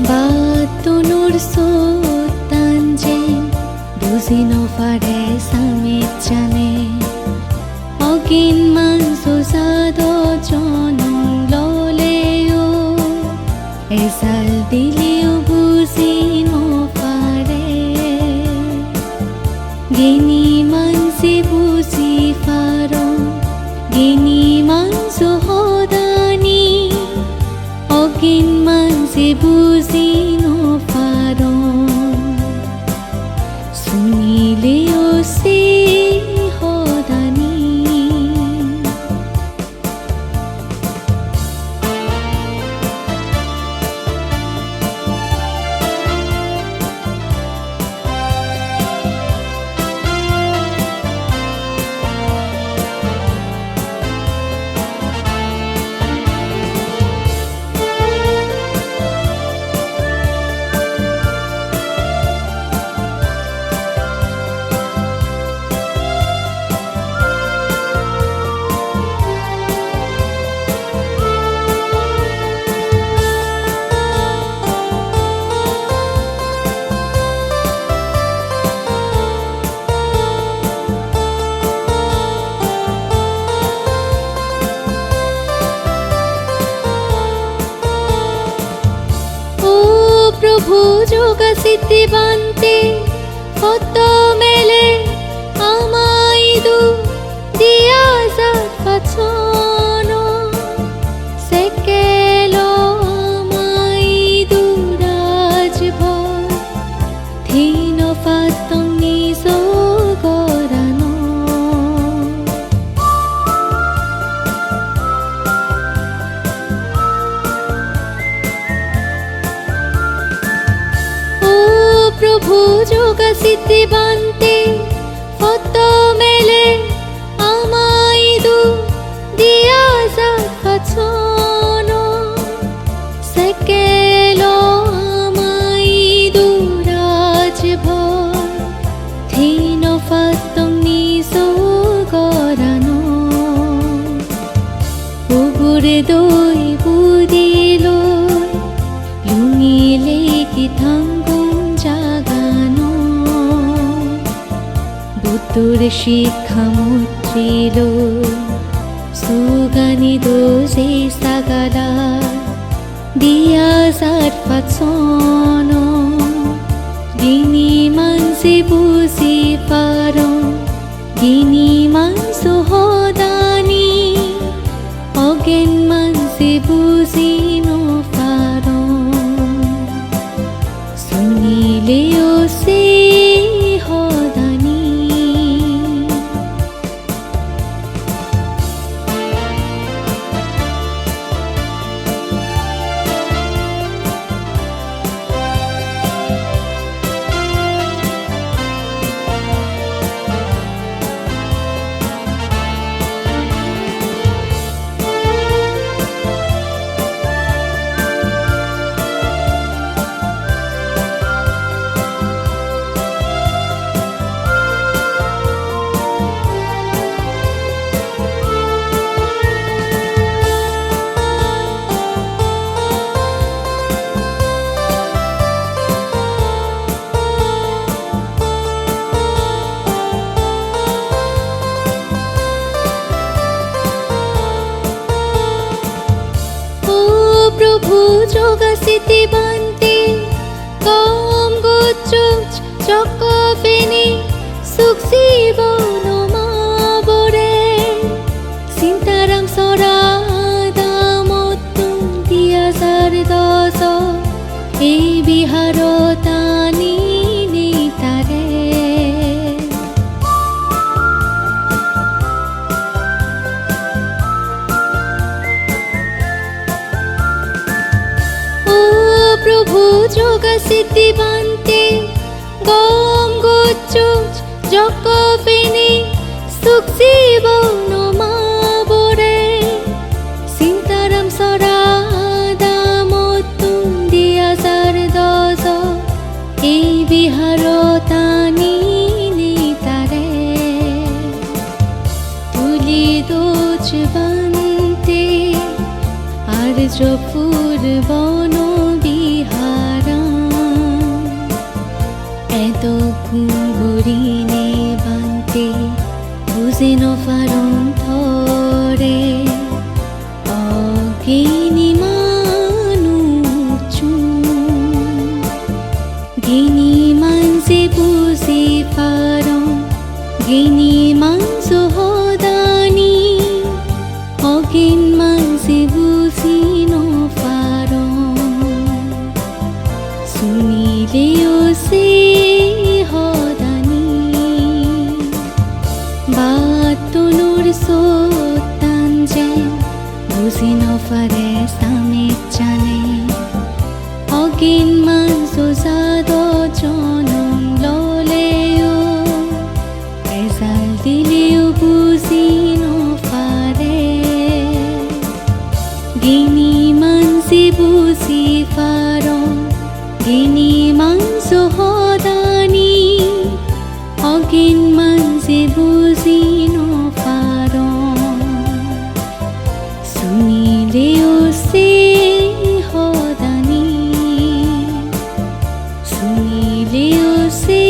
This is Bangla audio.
Batunur sotanjen Duzino fare samit jane Ogin manso sado jonong loleo Esal dilio buzino fare Gini mansi buzi faro Gini manso hodani Ogin mansi buzino faro Sunileo se hodani প্রভু যোগা সিদ্ধি বান্তে কত মেলে আমায় দু দিয়া যাত পাছনো সেকেলো আমায় দু রাজভর থিন ফাতং নিজ গরানো প্রভু যোগা সিদ্ধি বান্তে কত মেলে আমায় দু দিয়া যাত পাছনো সেকেলো আমায় দু রাজভর থিন ফাতং নিজ গরানো পুগুরে দই বুদিল লুঙিলে কি থাঙ্গুম জাগানো বুদ্ধর শিক্ষা মুদ্রিল সুগানি দোজে সাগালা দিয়া যাত পাছনো গিনি মানসি বুজি পারো গিনি মানসো হদানি অগেন মানসি বুজি নো পারো সুনিলেও সে হদানি প্রভু যোগা সিদ্ধি বান্তে কম গোচোচ চকফেনি সুখ জীবন মাবরে সিন্তারাম সরা দামতুম দিয়া যার দশ এই বিহার তানি নিতারে প্রভু যোগা সিদ্ধি বান্তে গম গোচোচ জকফেনি সুখ জীবন মাবরে সিন্তারাম সরা দামতুম দিয়া যার দশ এই বিহার তানি নিতারে তুলি দোচ বান্তে আর জপুর বন বিহার কুম্ভরিণে বান্তে বুঝে নফারণ ধরে অজ্ঞানী মানুচু জ্ঞানী মানসে বুঝে পারণ জ্ঞানী মানস হদানি অজ্ঞান মানসে বুঝি নফারণ শুনিলেও সে হদানি বাতনুর সোতান যেন বুঝি নফারে সামে জানে অজ্ঞান মানস সাদ জনম ললেও এজাল দিলেও বুঝি নফারে জ্ঞানী মানসে বুঝি পারণ জ্ঞানী মানস হদানি অজ্ঞান মানসে বুঝি নফারণ শুনিলেও সে হদানি শুনিলেও সে